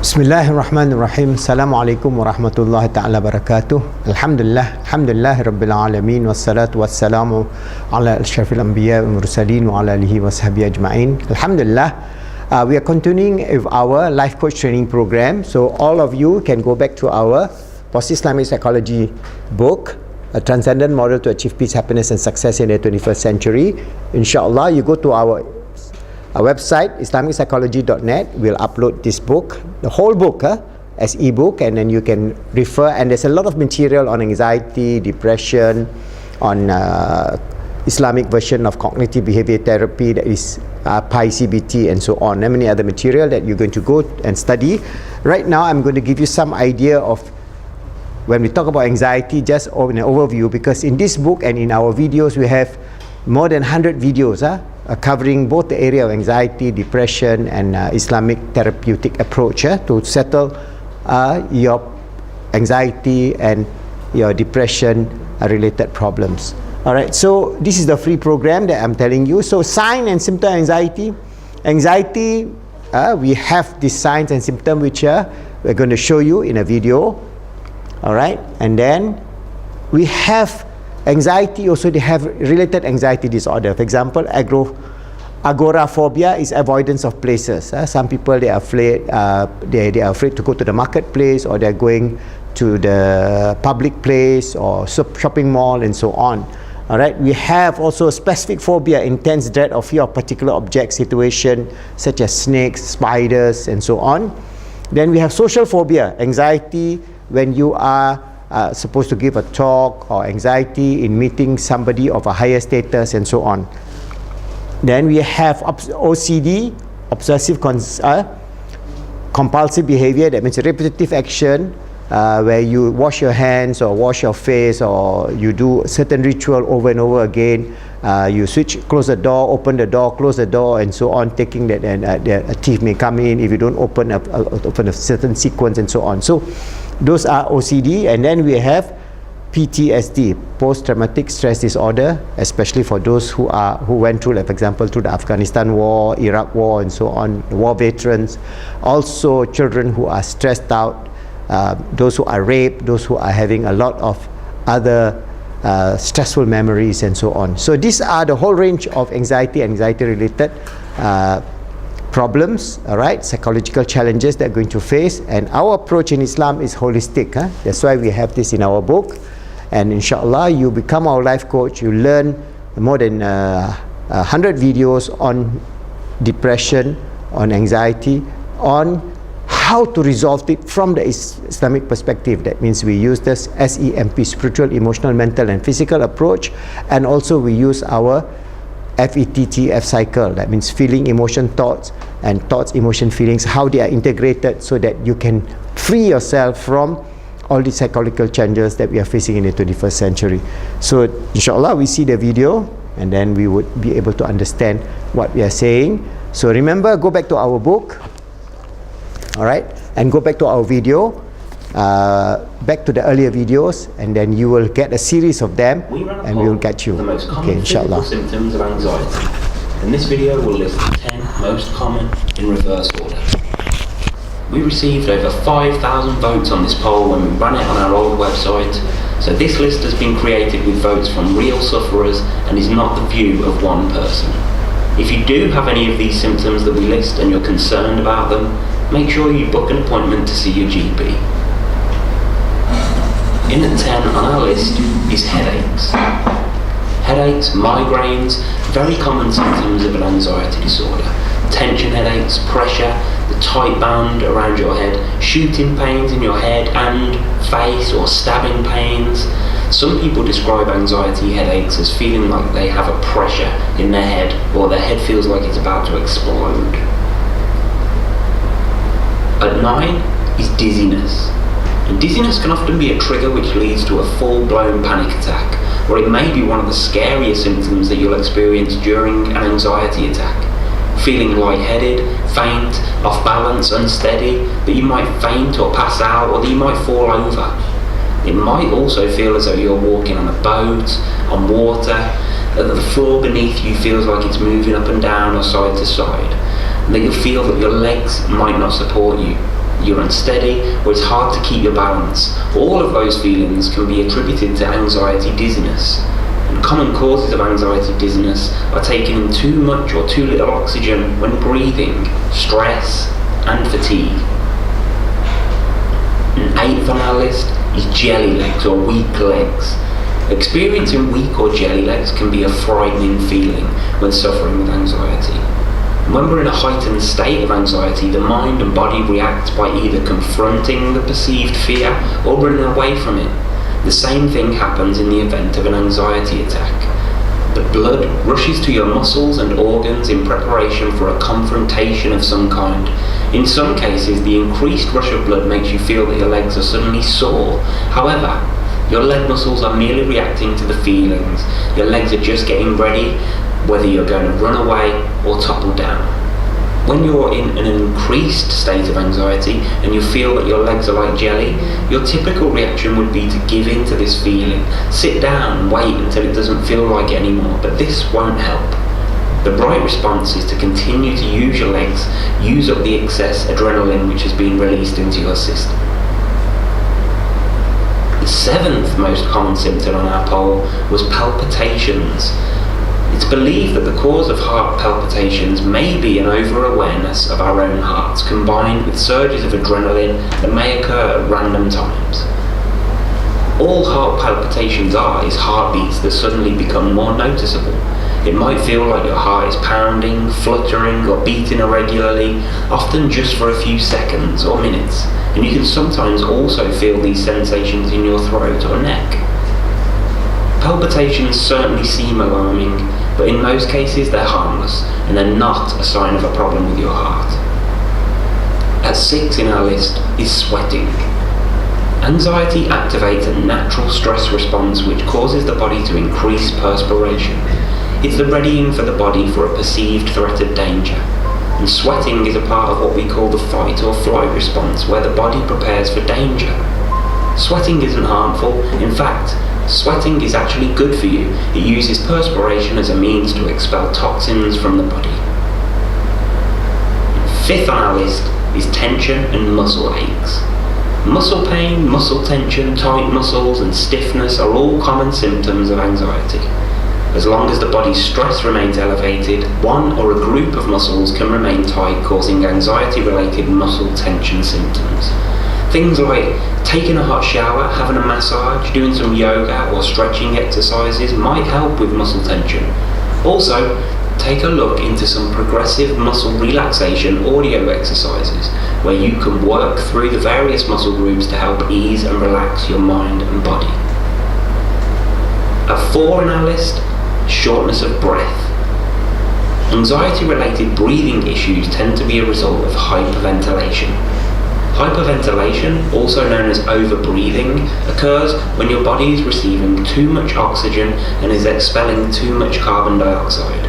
Bismillahirrahmanirrahim. Assalamualaikum warahmatullahi ta'ala barakatuh. Alhamdulillah Rabbil Alamin. Wassalatu wassalamu ala asyrafil anbiya wa mursalin wa ala alihi wa sahbihi ajma'in. Alhamdulillah, we are continuing with our life coach training program. So all of you can go back to our post-Islamic psychology book, A Transcendent Model to Achieve Peace, Happiness and Success in the 21st Century. Inshallah, you go to our website islamic-psychology.net. We'll upload this book, the whole book, as ebook, and then you can refer. And there's a lot of material on anxiety, depression, on Islamic version of cognitive behavior therapy, that is PI-CBT, and so on, and many other material that you're going to go and study. Right now I'm going to give you some idea of when we talk about anxiety, just in an overview, because in this book and in our videos we have more than 100 videos covering both the area of anxiety, depression, and Islamic therapeutic approach to settle your anxiety and your depression related problems. Alright, so this is the free program that I'm telling you. So sign and symptom anxiety. Anxiety, we have these signs and symptoms which we're going to show you in a video. Alright, and then we have anxiety also. They have related anxiety disorder. For example, agoraphobia is avoidance of places. Some people, they are afraid to go to the marketplace, or they're going to the public place or shopping mall, and so on. Alright, we have also specific phobia, intense dread or fear of particular object, situation such as snakes, spiders, and so on. Then we have social phobia, anxiety when you are supposed to give a talk, or anxiety in meeting somebody of a higher status, and so on. Then we have OCD, obsessive compulsive behavior. That means repetitive action, where you wash your hands or wash your face, or you do certain ritual over and over again. You close the door, open the door, close the door, and so on, taking that a thief may come in if you don't open a certain sequence, and so on. So those are OCD. And then we have PTSD, post-traumatic stress disorder, especially for those who went through, like for example, through the Afghanistan war, Iraq war, and so on, war veterans. Also children who are stressed out, those who are raped, those who are having a lot of other stressful memories, and so on. So these are the whole range of anxiety-related problems, alright, psychological challenges that are going to face. And our approach in Islam is holistic. That's why we have this in our book. And inshallah, you become our life coach. You learn more than 100 videos on depression, on anxiety, on how to resolve it from the Islamic perspective. That means we use this SEMP, spiritual, emotional, mental, and physical approach. And also we use our FETTF cycle. That means feeling, emotion, thoughts, and thoughts, emotion, feelings, how they are integrated, so that you can free yourself from all the psychological challenges that we are facing in the 21st century. So inshallah, we see the video, and then we would be able to understand what we are saying. So remember, go back to our book, alright, and go back to our video, back to the earlier videos, and then you will get a series of them, and we will get you. The most common physical symptoms of anxiety. And this video will list the 10 most common in reverse order. We received over 5,000 votes on this poll when we ran it on our old website, so this list has been created with votes from real sufferers and is not the view of one person. If you do have any of these symptoms that we list and you're concerned about them, make sure you book an appointment to see your GP. In at 10 on our list is headaches. Headaches, migraines, very common symptoms of an anxiety disorder. Tension headaches, pressure, the tight band around your head, shooting pains in your head and face, or stabbing pains. Some people describe anxiety headaches as feeling like they have a pressure in their head, or their head feels like it's about to explode. At 9 is dizziness. And dizziness can often be a trigger which leads to a full-blown panic attack, or it may be one of the scarier symptoms that you'll experience during an anxiety attack. Feeling lightheaded, faint, off balance, unsteady, that you might faint or pass out, or that you might fall over. It might also feel as though you're walking on a boat, on water, that the floor beneath you feels like it's moving up and down or side to side, and that you feel that your legs might not support you. you're unsteady, or it's hard to keep your balance. All of those feelings can be attributed to anxiety dizziness. And common causes of anxiety dizziness are taking in too much or too little oxygen when breathing, stress, and fatigue. And eighth on our list is jelly legs or weak legs. Experiencing weak or jelly legs can be a frightening feeling when suffering with anxiety. When we're in a heightened state of anxiety, the mind and body react by either confronting the perceived fear or running away from it. The same thing happens in the event of an anxiety attack. The blood rushes to your muscles and organs in preparation for a confrontation of some kind. In some cases, the increased rush of blood makes you feel that your legs are suddenly sore. However, your leg muscles are merely reacting to the feelings. Your legs are just getting ready, whether you're going to run away or topple down. When you're in an increased state of anxiety and you feel that your legs are like jelly, your typical reaction would be to give in to this feeling. Sit down and wait until it doesn't feel like it anymore, but this won't help. The right response is to continue to use your legs, use up the excess adrenaline which has been released into your system. The seventh most common symptom on our poll was palpitations. It's believed that the cause of heart palpitations may be an over-awareness of our own hearts, combined with surges of adrenaline that may occur at random times. All heart palpitations are is heartbeats that suddenly become more noticeable. It might feel like your heart is pounding, fluttering, or beating irregularly, often just for a few seconds or minutes, and you can sometimes also feel these sensations in your throat or neck. Palpitations certainly seem alarming, but in most cases they're harmless, and they're not a sign of a problem with your heart. At 6 in our list is sweating. Anxiety activates a natural stress response which causes the body to increase perspiration. It's the readying for the body for a perceived threat of danger. And sweating is a part of what we call the fight or flight response, where the body prepares for danger. Sweating isn't harmful. In fact, sweating is actually good for you. It uses perspiration as a means to expel toxins from the body. 5th on our list is tension and muscle aches. Muscle pain, muscle tension, tight muscles, and stiffness are all common symptoms of anxiety. As long as the body's stress remains elevated, one or a group of muscles can remain tight, causing anxiety-related muscle tension symptoms. Things like taking a hot shower, having a massage, doing some yoga or stretching exercises might help with muscle tension. Also, take a look into some progressive muscle relaxation audio exercises, where you can work through the various muscle groups to help ease and relax your mind and body. At 4 in our list, shortness of breath. Anxiety-related breathing issues tend to be a result of hyperventilation. Hyperventilation, also known as overbreathing, occurs when your body is receiving too much oxygen and is expelling too much carbon dioxide.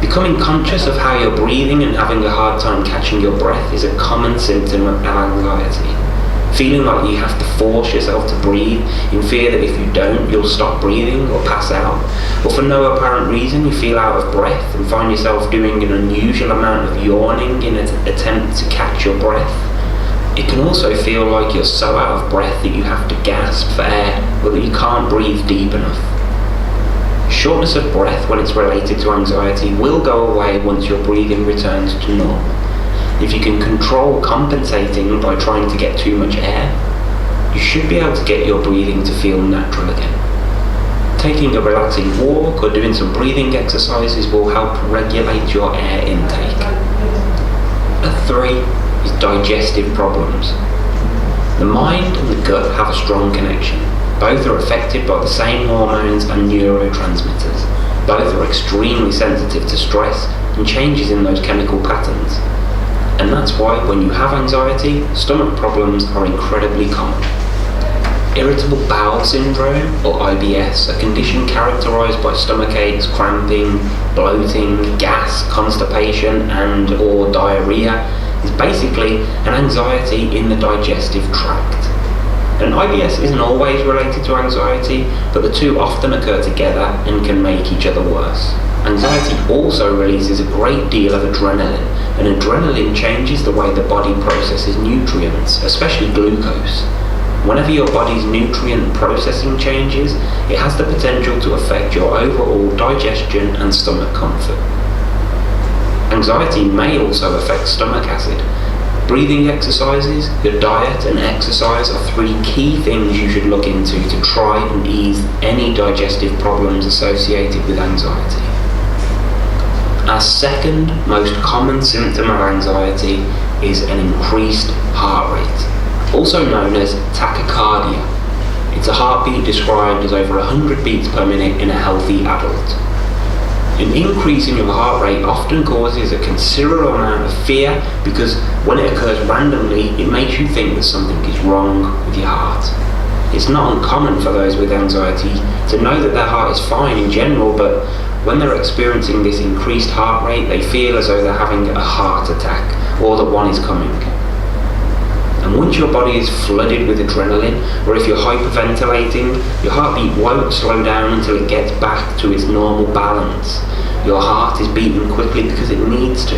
Becoming conscious of how you're breathing and having a hard time catching your breath is a common symptom of anxiety. Feeling like you have to force yourself to breathe in fear that if you don't, you'll stop breathing or pass out, or for no apparent reason you feel out of breath and find yourself doing an unusual amount of yawning in an attempt to catch your breath. It can also feel like you're so out of breath that you have to gasp for air, or that you can't breathe deep enough. Shortness of breath when it's related to anxiety will go away once your breathing returns to normal. If you can control compensating by trying to get too much air, you should be able to get your breathing to feel natural again. Taking a relaxing walk or doing some breathing exercises will help regulate your air intake. At 3 is digestive problems. The mind and the gut have a strong connection. Both are affected by the same hormones and neurotransmitters. Both are extremely sensitive to stress and changes in those chemical patterns. And that's why when you have anxiety, stomach problems are incredibly common. Irritable bowel syndrome, or IBS, a condition characterized by stomach aches, cramping, bloating, gas, constipation, and or diarrhea, is basically an anxiety in the digestive tract. And IBS isn't always related to anxiety, but the two often occur together and can make each other worse. Anxiety also releases a great deal of adrenaline, and adrenaline changes the way the body processes nutrients, especially glucose. Whenever your body's nutrient processing changes, it has the potential to affect your overall digestion and stomach comfort. Anxiety may also affect stomach acid. Breathing exercises, your diet and exercise are 3 key things you should look into to try and ease any digestive problems associated with anxiety. Our second most common symptom of anxiety is an increased heart rate, also known as tachycardia. It's a heartbeat described as over 100 beats per minute in a healthy adult. An increase in your heart rate often causes a considerable amount of fear because when it occurs randomly, it makes you think that something is wrong with your heart. It's not uncommon for those with anxiety to know that their heart is fine in general, but when they're experiencing this increased heart rate, they feel as though they're having a heart attack or that one is coming. And once your body is flooded with adrenaline, or if you're hyperventilating, your heartbeat won't slow down until it gets back to its normal balance. Your heart is beating quickly because it needs to.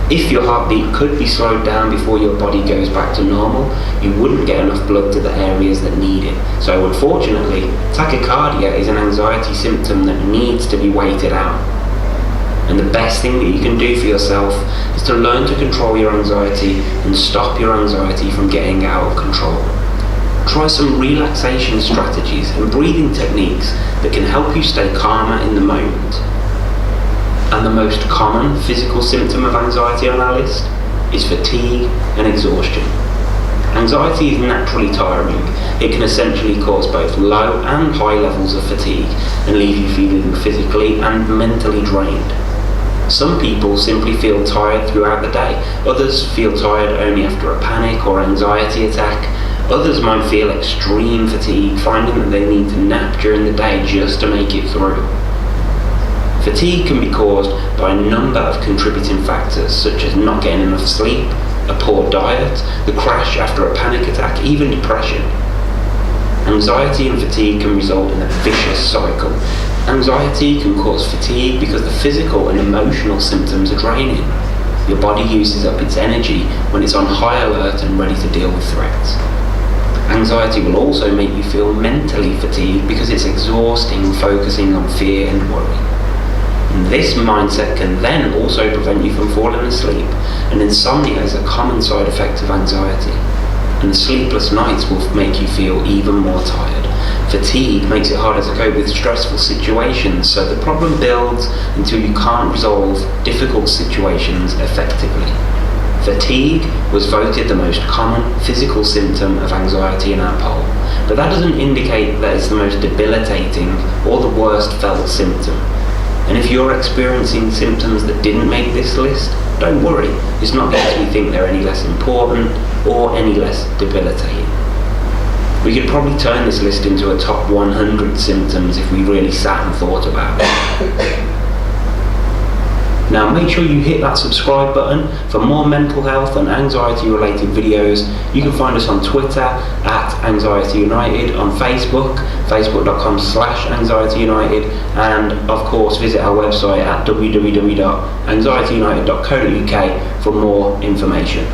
If your heartbeat could be slowed down before your body goes back to normal, you wouldn't get enough blood to the areas that need it. So unfortunately, tachycardia is an anxiety symptom that needs to be waited out. And the best thing that you can do for yourself is to learn to control your anxiety and stop your anxiety from getting out of control. Try some relaxation strategies and breathing techniques that can help you stay calmer in the moment. And the most common physical symptom of anxiety on our list is fatigue and exhaustion. Anxiety is naturally tiring. It can essentially cause both low and high levels of fatigue and leave you feeling physically and mentally drained. Some people simply feel tired throughout the day. Others feel tired only after a panic or anxiety attack. Others might feel extreme fatigue, finding that they need to nap during the day just to make it through. Fatigue can be caused by a number of contributing factors, such as not getting enough sleep, a poor diet, the crash after a panic attack, even depression. Anxiety and fatigue can result in a vicious cycle. Anxiety can cause fatigue because the physical and emotional symptoms are draining. Your body uses up its energy when it's on high alert and ready to deal with threats. Anxiety will also make you feel mentally fatigued because it's exhausting focusing on fear and worry. And this mindset can then also prevent you from falling asleep, and insomnia is a common side effect of anxiety. And sleepless nights will make you feel even more tired. Fatigue makes it harder to cope with stressful situations, so the problem builds until you can't resolve difficult situations effectively. Fatigue was voted the most common physical symptom of anxiety in our poll, but that doesn't indicate that it's the most debilitating or the worst felt symptom. And if you're experiencing symptoms that didn't make this list, don't worry, it's not because we think they're any less important or any less debilitating. We could probably turn this list into a top 100 symptoms if we really sat and thought about it. Now make sure you hit that subscribe button for more mental health and anxiety related videos. You can find us on Twitter @AnxietyUnited, on Facebook, facebook.com/AnxietyUnited, and of course visit our website at www.anxietyunited.co.uk for more information.